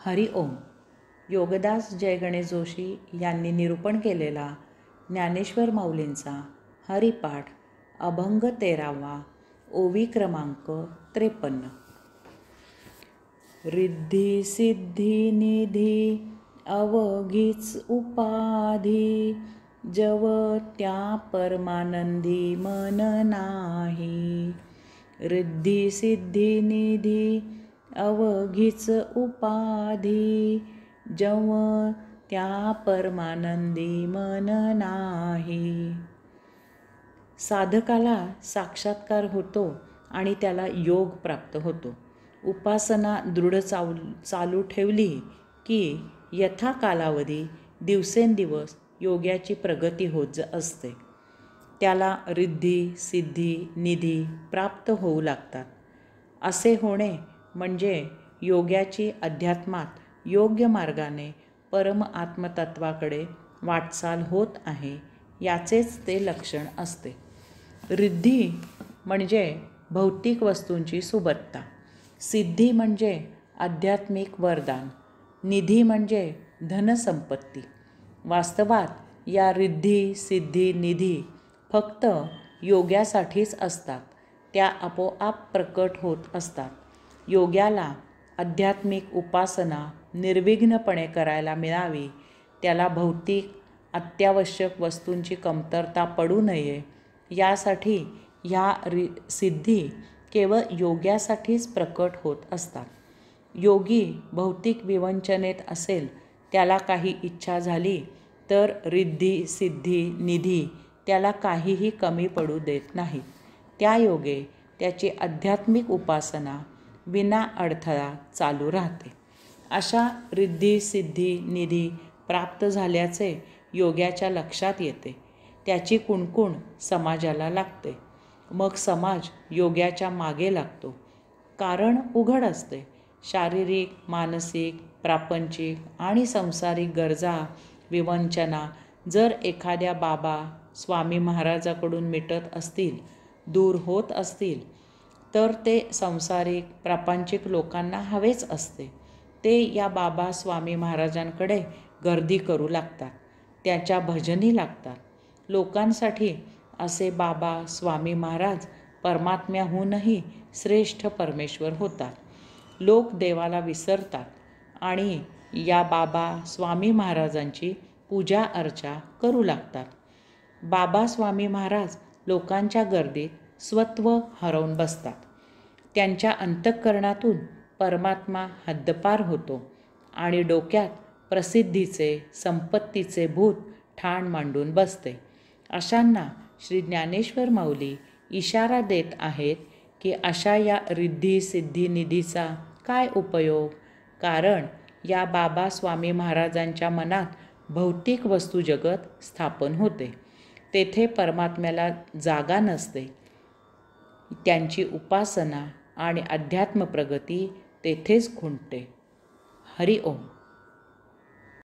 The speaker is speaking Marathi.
हरि ओम. योगदास जय गणेश जोशी यांनी निरूपण केलेला ज्ञानेश्वर माऊलींचा हरिपाठ अभंग 13वा, ओवी क्रमांक 53. रिद्धी सिद्धी निधी अवघीच उपाधी, जव त्या परमानंदी मन नाही. रिद्धी सिद्धी निधी अवघीच उपाधी, जव त्या परमानंदी मन नाही. साधकाला साक्षात्कार होतो आणि त्याला योग प्राप्त होतो. उपासना दृढ चालू ठेवली की यथा कालावधी दिवसेंदिवस योग्याची प्रगती होत असते. त्याला रिद्धी सिद्धी निधी प्राप्त होऊ लागतात. असे होणे म्हणजे योग्याची अध्यात्मात योग्य मार्गाने परम आत्मतत्वाकडे वाटचाल होत आहे, याचेच ते लक्षण असते. रिद्धी म्हणजे भौतिक वस्तूंची सुबत्ता, सिद्धी म्हणजे आध्यात्मिक वरदान, निधी म्हणजे धनसंपत्ती. वास्तवात या रिद्धी सिद्धी निधी फक्त योग्यासाठीच असतात. त्या आपोआप प्रकट होत असतात. योग्याला आध्यात्मिक उपासना निर्विघ्नपणे करायला मिळावी, त्याला भौतिक अत्यावश्यक वस्तूंची कमतरता पडू नये, यासाठी ह्या सिद्धी केवळ योग्यासाठीच प्रकट होत असतात. योगी भौतिक विवंचनेत असेल, त्याला काही इच्छा झाली तर रिद्धी सिद्धी निधी त्याला काहीही कमी पडू देत नाहीत. त्यायोगे त्याची आध्यात्मिक उपासना विना अडथळा चालू राहते. अशा रिद्धी सिद्धी निधी प्राप्त झाल्याचे योग्याच्या लक्षात येते. त्याची कुणकुण समाजाला लागते. मग समाज योग्याच्या मागे लागतो. कारण उघड असते. शारीरिक, मानसिक, प्रापंचिक आणि संसारिक गरजा विवंचना जर एखाद्या बाबा स्वामी महाराजाकडून मिटत असतील, दूर होत असतील, तर ते संसारिक प्रापंचिक लोकांना हवेच असते. ते या बाबा स्वामी महाराजांकडे गर्दी करू लागतात. त्याच्या भजनी लागतात. लोकांसाठी असे बाबा स्वामी महाराज परमात्म्याहूनही श्रेष्ठ परमेश्वर होतात. लोक देवाला विसरतात आणि या बाबा स्वामी महाराजांची पूजा अर्चा करू लागतात. बाबा स्वामी महाराज लोकांच्या गर्दीत स्वत्व हरवून बसतात. त्यांच्या अंतःकरणातून परमात्मा हद्दपार होतो आणि डोक्यात प्रसिद्धीचे संपत्तीचे भूत ठाण मांडून बसते. अशांना श्री ज्ञानेश्वर माऊली इशारा देत आहेत की अशा या रिद्धी सिद्धी निधीचा काय उपयोग. कारण या बाबा स्वामी महाराजांच्या मनात भौतिक वस्तू जगत स्थापन होते. तेथे परमात्म्याला जागा नसते. त्यांची उपासना आणि अध्यात्म प्रगती तेथेच खुंटते. हरि ओम.